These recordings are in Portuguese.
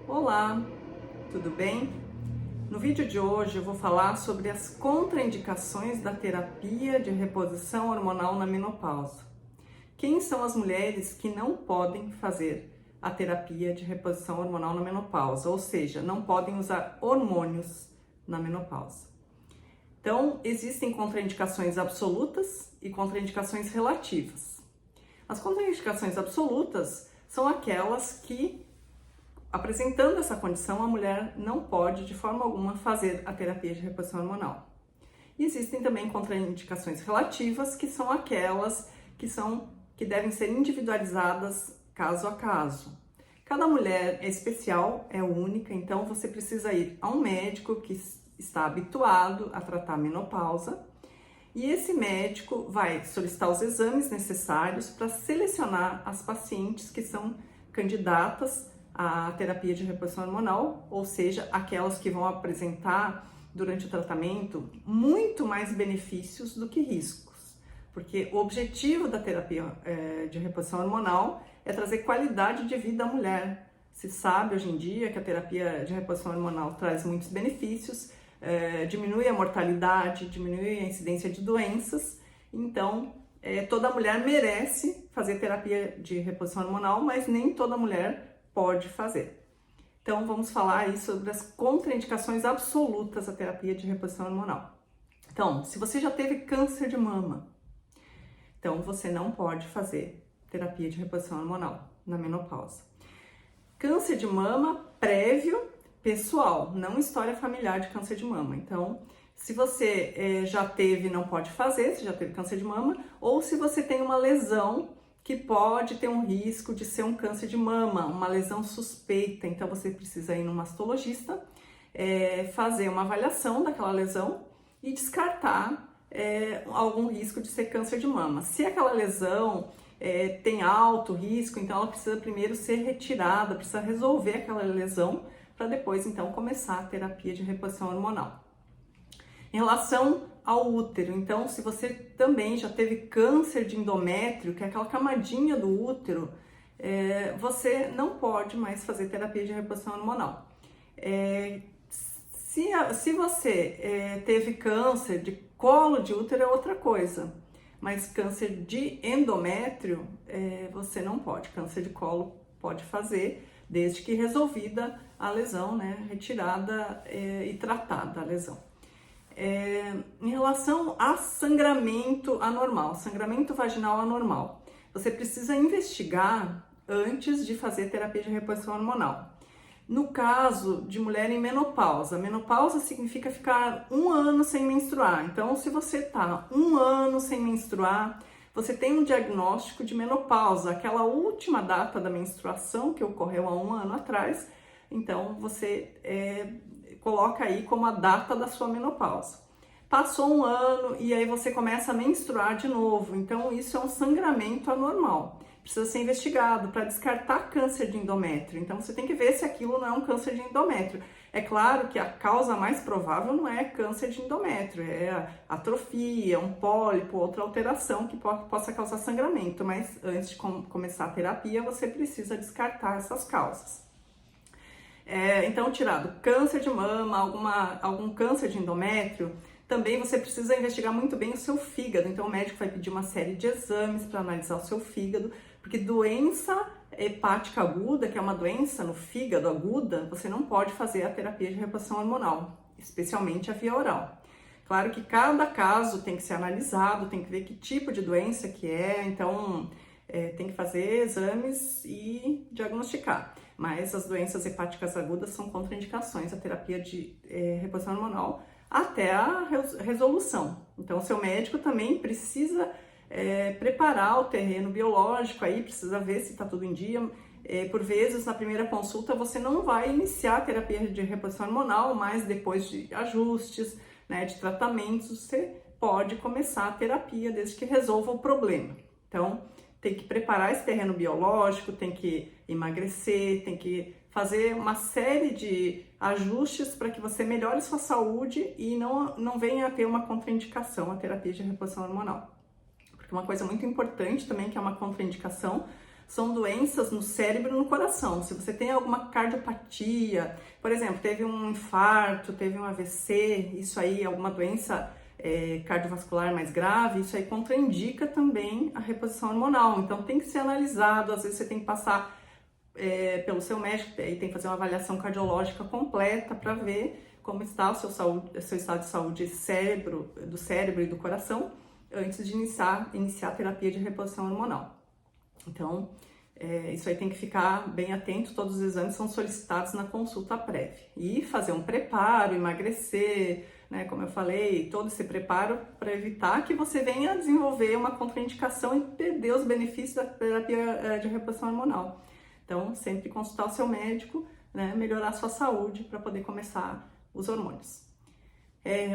Olá, tudo bem? No vídeo de hoje eu vou falar sobre as contraindicações da terapia de reposição hormonal na menopausa. Quem são as mulheres que não podem fazer a terapia de reposição hormonal na menopausa, ou seja, não podem usar hormônios na menopausa? Então, existem contraindicações absolutas e contraindicações relativas. As contraindicações absolutas são aquelas que, apresentando essa condição, a mulher não pode de forma alguma fazer a terapia de reposição hormonal. E existem também contraindicações relativas, que são aquelas que devem ser individualizadas caso a caso. Cada mulher é especial, é única, então você precisa ir a um médico que está habituado a tratar a menopausa, e esse médico vai solicitar os exames necessários para selecionar as pacientes que são candidatas à terapia de reposição hormonal, ou seja, aquelas que vão apresentar durante o tratamento muito mais benefícios do que riscos, porque o objetivo da terapia de reposição hormonal é trazer qualidade de vida à mulher. Se sabe hoje em dia que a terapia de reposição hormonal traz muitos benefícios, diminui a mortalidade, diminui a incidência de doenças, então toda mulher merece fazer terapia de reposição hormonal, mas nem toda mulher pode fazer. Então vamos falar aí sobre as contraindicações absolutas da terapia de reposição hormonal. Então, se você já teve câncer de mama, então você não pode fazer terapia de reposição hormonal na menopausa. Câncer de mama prévio pessoal, não história familiar de câncer de mama. Então, se você já teve, não pode fazer, se já teve câncer de mama, ou se você tem uma lesão que pode ter um risco de ser um câncer de mama, uma lesão suspeita, então você precisa ir no mastologista, fazer uma avaliação daquela lesão e descartar algum risco de ser câncer de mama. Se aquela lesão tem alto risco, então ela precisa primeiro ser retirada, precisa resolver aquela lesão, para depois então começar a terapia de reposição hormonal. Em relação ao útero, então se você também já teve câncer de endométrio, que é aquela camadinha do útero, você não pode mais fazer terapia de reposição hormonal. Se você teve câncer de colo de útero é outra coisa, mas câncer de endométrio você não pode. Câncer de colo pode fazer, desde que resolvida a lesão, né? Retirada e tratada a lesão. Em relação a sangramento anormal, sangramento vaginal anormal, você precisa investigar antes de fazer terapia de reposição hormonal. No caso de mulher em menopausa, menopausa significa ficar 1 ano sem menstruar. Então, se você está 1 ano sem menstruar, você tem um diagnóstico de menopausa, aquela última data da menstruação que ocorreu há 1 ano atrás. Então, você coloca aí como a data da sua menopausa. Passou 1 ano e aí você começa a menstruar de novo. Então, isso é um sangramento anormal. Precisa ser investigado para descartar câncer de endométrio. Então, você tem que ver se aquilo não é um câncer de endométrio. É claro que a causa mais provável não é câncer de endométrio, é atrofia, um pólipo, outra alteração que possa causar sangramento. Mas antes de começar a terapia, você precisa descartar essas causas. Então, tirado câncer de mama, algum câncer de endométrio, também você precisa investigar muito bem o seu fígado. Então, o médico vai pedir uma série de exames para analisar o seu fígado, porque doença hepática aguda, que é uma doença no fígado aguda, você não pode fazer a terapia de reposição hormonal, especialmente a via oral. Claro que cada caso tem que ser analisado, tem que ver que tipo de doença que é, então tem que fazer exames e diagnosticar. Mas as doenças hepáticas agudas são contraindicações à terapia de reposição hormonal até a resolução. Então, o seu médico também precisa preparar o terreno biológico, aí precisa ver se está tudo em dia. Por vezes, na primeira consulta, você não vai iniciar a terapia de reposição hormonal, mas depois de ajustes, né, de tratamentos, você pode começar a terapia desde que resolva o problema. Então, tem que preparar esse terreno biológico, tem que emagrecer, tem que fazer uma série de ajustes para que você melhore sua saúde e não venha a ter uma contraindicação à terapia de reposição hormonal. Porque uma coisa muito importante também, que é uma contraindicação, são doenças no cérebro e no coração. Se você tem alguma cardiopatia, por exemplo, teve um infarto, teve um AVC, isso aí, alguma doença cardiovascular mais grave, isso aí contraindica também a reposição hormonal. Então tem que ser analisado, às vezes você tem que passar pelo seu médico, e tem que fazer uma avaliação cardiológica completa para ver como está o seu estado de saúde do cérebro e do coração, antes de iniciar a terapia de reposição hormonal. Então, isso aí tem que ficar bem atento, todos os exames são solicitados na consulta prévia. E fazer um preparo, emagrecer, né, como eu falei, todo esse preparo para evitar que você venha a desenvolver uma contraindicação e perder os benefícios da terapia de reposição hormonal. Então, sempre consultar o seu médico, né, melhorar a sua saúde para poder começar os hormônios.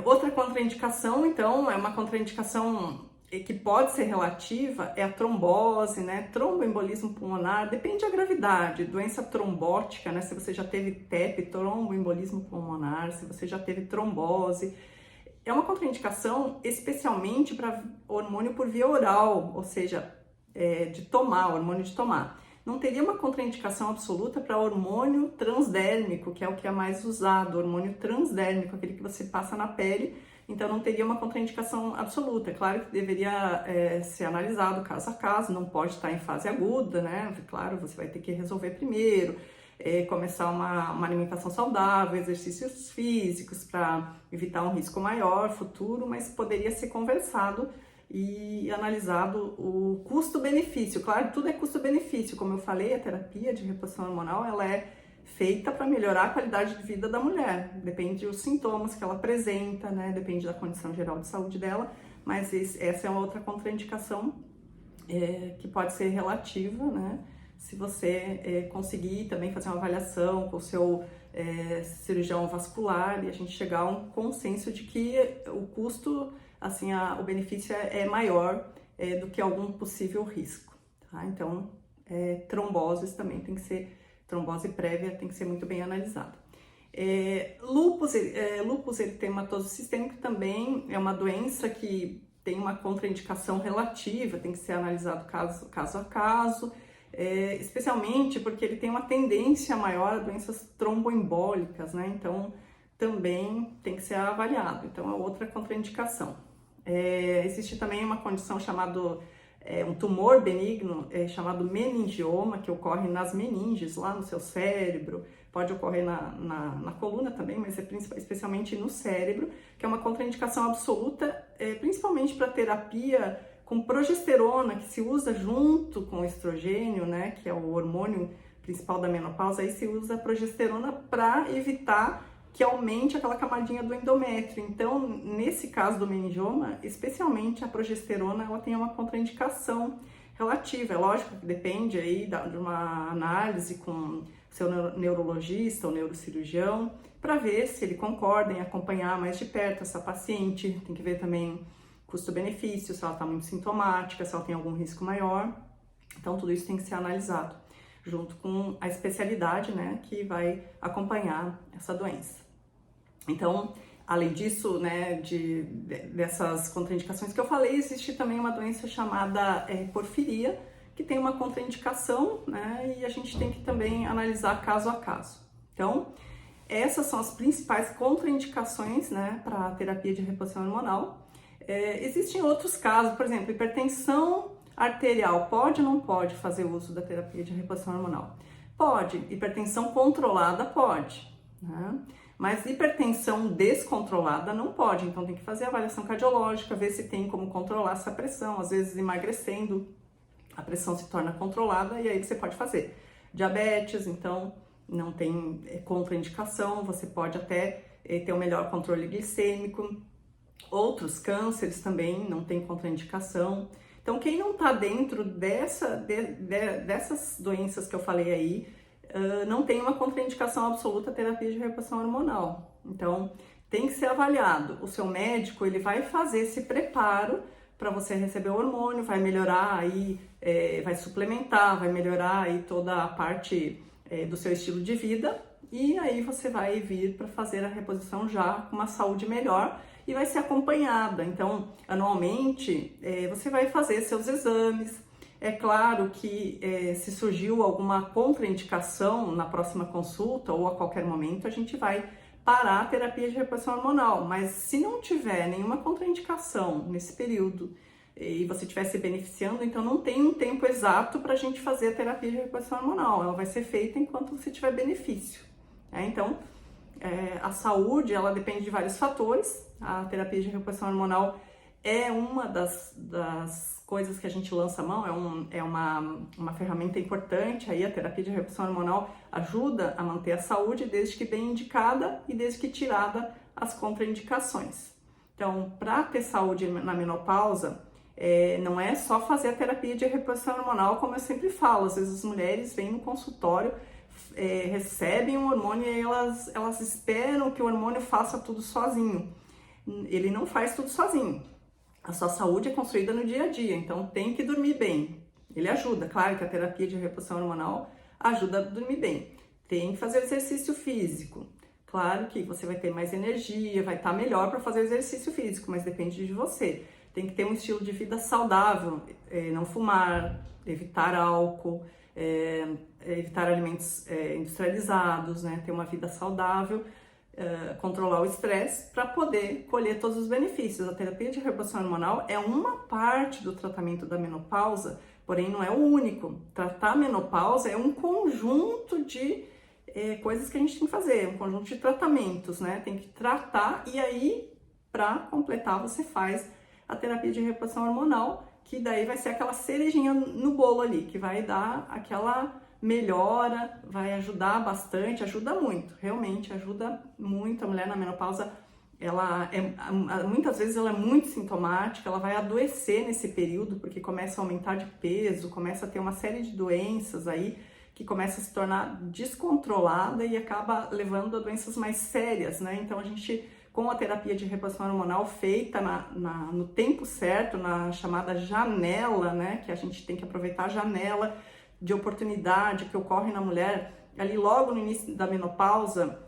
Outra contraindicação, então, é uma contraindicação que pode ser relativa, é a trombose, né, tromboembolismo pulmonar, depende da gravidade, doença trombótica, né, se você já teve TEP, tromboembolismo pulmonar, se você já teve trombose. É uma contraindicação especialmente para hormônio por via oral, ou seja, de tomar, hormônio de tomar. Não teria uma contraindicação absoluta para hormônio transdérmico, que é o que é mais usado, hormônio transdérmico, aquele que você passa na pele, então não teria uma contraindicação absoluta. Claro que deveria ser analisado caso a caso, não pode estar em fase aguda, né? Claro, você vai ter que resolver primeiro, começar uma alimentação saudável, exercícios físicos para evitar um risco maior futuro, mas poderia ser conversado e analisado o custo-benefício. Claro, tudo é custo-benefício. Como eu falei, a terapia de reposição hormonal, ela é feita para melhorar a qualidade de vida da mulher. Depende dos sintomas que ela apresenta, né? Depende da condição geral de saúde dela, mas essa é uma outra contraindicação que pode ser relativa, né? Se você conseguir também fazer uma avaliação com o seu cirurgião vascular e a gente chegar a um consenso de que o custo, assim, o benefício é maior do que algum possível risco, tá? Então, tromboses também tem que ser, trombose prévia tem que ser muito bem analisada. Lúpus eritematoso sistêmico também é uma doença que tem uma contraindicação relativa, tem que ser analisado caso a caso, especialmente porque ele tem uma tendência maior a doenças tromboembólicas, né? Então, também tem que ser avaliado. Então, é outra contraindicação. Existe também uma condição chamada, um tumor benigno chamado meningioma, que ocorre nas meninges, lá no seu cérebro, pode ocorrer na coluna também, mas especialmente no cérebro, que é uma contraindicação absoluta, principalmente para terapia com progesterona, que se usa junto com o estrogênio, né, que é o hormônio principal da menopausa. Aí se usa a progesterona para evitar que aumente aquela camadinha do endométrio. Então, nesse caso do meningioma, especialmente a progesterona, ela tem uma contraindicação relativa. É lógico que depende aí de uma análise com seu neurologista ou neurocirurgião, para ver se ele concorda em acompanhar mais de perto essa paciente. Tem que ver também custo-benefício, se ela está muito sintomática, se ela tem algum risco maior. Então, tudo isso tem que ser analisado junto com a especialidade, né, que vai acompanhar essa doença. Então, além disso, né, dessas contraindicações que eu falei, existe também uma doença chamada porfiria, que tem uma contraindicação, né, e a gente tem que também analisar caso a caso. Então, essas são as principais contraindicações, né, para a terapia de reposição hormonal. Existem outros casos, por exemplo, hipertensão arterial, pode ou não pode fazer uso da terapia de reposição hormonal? Pode. Hipertensão controlada pode, né? Mas hipertensão descontrolada não pode, então tem que fazer avaliação cardiológica, ver se tem como controlar essa pressão. Às vezes emagrecendo, a pressão se torna controlada e aí você pode fazer. Diabetes, então não tem contraindicação, você pode até ter um melhor controle glicêmico. Outros cânceres também não tem contraindicação. Então, quem não está dentro dessas doenças que eu falei aí, não tem uma contraindicação absoluta à terapia de reposição hormonal. Então, tem que ser avaliado. O seu médico, ele vai fazer esse preparo para você receber o hormônio, vai melhorar aí, vai suplementar, vai melhorar aí toda a parte do seu estilo de vida, e aí você vai vir para fazer a reposição já com uma saúde melhor e vai ser acompanhada. Então, anualmente, você vai fazer seus exames, É claro que se surgiu alguma contraindicação na próxima consulta ou a qualquer momento, a gente vai parar a terapia de reposição hormonal, mas se não tiver nenhuma contraindicação nesse período e você estiver se beneficiando, então não tem um tempo exato para a gente fazer a terapia de reposição hormonal, ela vai ser feita enquanto você tiver benefício. Então, a saúde, ela depende de vários fatores, a terapia de reposição hormonal é uma das coisas que a gente lança a mão, é uma ferramenta importante, aí a terapia de reposição hormonal ajuda a manter a saúde desde que bem indicada e desde que tirada as contraindicações. Então, para ter saúde na menopausa, não é só fazer a terapia de reposição hormonal, como eu sempre falo, às vezes as mulheres vêm no consultório, recebem um hormônio e elas esperam que o hormônio faça tudo sozinho. Ele não faz tudo sozinho. A sua saúde é construída no dia a dia, então tem que dormir bem. Ele ajuda, claro que a terapia de reposição hormonal ajuda a dormir bem. Tem que fazer exercício físico. Claro que você vai ter mais energia, vai estar melhor para fazer exercício físico, mas depende de você. Tem que ter um estilo de vida saudável, não fumar, evitar álcool, evitar alimentos industrializados, né? Ter uma vida saudável, controlar o estresse para poder colher todos os benefícios. A terapia de reposição hormonal é uma parte do tratamento da menopausa, porém não é o único. Tratar a menopausa é um conjunto de coisas que a gente tem que fazer, um conjunto de tratamentos, né? Tem que tratar e aí, para completar, você faz a terapia de reposição hormonal, que daí vai ser aquela cerejinha no bolo ali, que vai dar aquela melhora, vai ajudar bastante, ajuda muito, realmente ajuda muito. A mulher na menopausa, muitas vezes ela é muito sintomática, ela vai adoecer nesse período, porque começa a aumentar de peso, começa a ter uma série de doenças aí, que começa a se tornar descontrolada e acaba levando a doenças mais sérias, né? Então a gente, com a terapia de reposição hormonal feita no tempo certo, na chamada janela, né? Que a gente tem que aproveitar a janela de oportunidade que ocorre na mulher, ali logo no início da menopausa,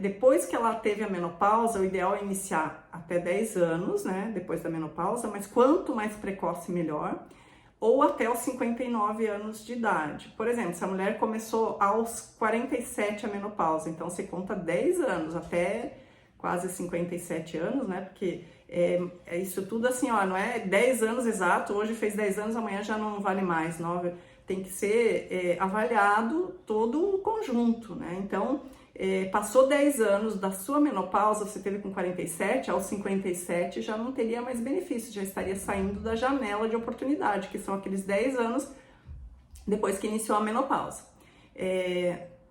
depois que ela teve a menopausa, o ideal é iniciar até 10 anos, né? Depois da menopausa, mas quanto mais precoce, melhor. Ou até os 59 anos de idade. Por exemplo, se a mulher começou aos 47 a menopausa, então você conta 10 anos, até quase 57 anos, né? Porque é isso tudo assim, ó, não é 10 anos exato, hoje fez 10 anos, amanhã já não vale mais, 9. Tem que ser avaliado todo o conjunto, né? Então, passou 10 anos da sua menopausa, você teve com 47, aos 57 já não teria mais benefício, já estaria saindo da janela de oportunidade, que são aqueles 10 anos depois que iniciou a menopausa.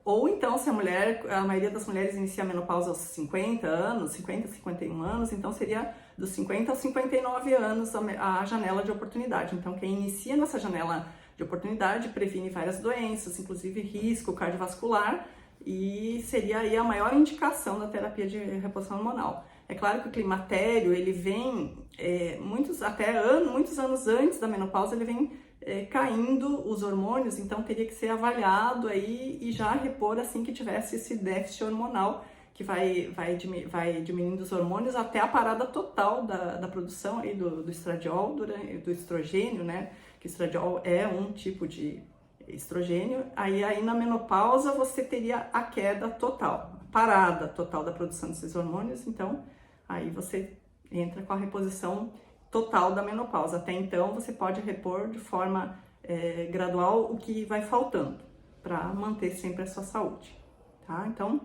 Ou então, se a maioria das mulheres inicia a menopausa aos 50 anos, 50, 51 anos, então seria dos 50 aos 59 anos a janela de oportunidade. Então, quem inicia nessa janela de oportunidade previne várias doenças, inclusive risco cardiovascular, e seria aí a maior indicação da terapia de reposição hormonal. É claro que o climatério, ele vem, muitos anos antes da menopausa, ele vem caindo os hormônios, então teria que ser avaliado aí e já repor assim que tivesse esse déficit hormonal, que vai diminuindo os hormônios até a parada total da produção aí do estradiol, do estrogênio, né? Que o estradiol é um tipo de estrogênio. Aí na menopausa você teria a queda total, a parada total da produção desses hormônios, então aí você entra com a reposição total da menopausa. Até então você pode repor de forma gradual o que vai faltando para manter sempre a sua saúde, tá? Então,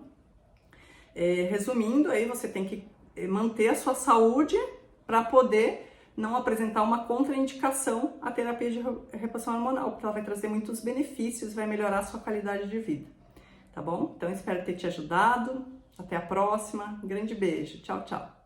resumindo, aí você tem que manter a sua saúde para poder não apresentar uma contraindicação à terapia de reposição hormonal, porque ela vai trazer muitos benefícios, vai melhorar a sua qualidade de vida, tá bom? Então, espero ter te ajudado. Até a próxima. Um grande beijo. Tchau, tchau.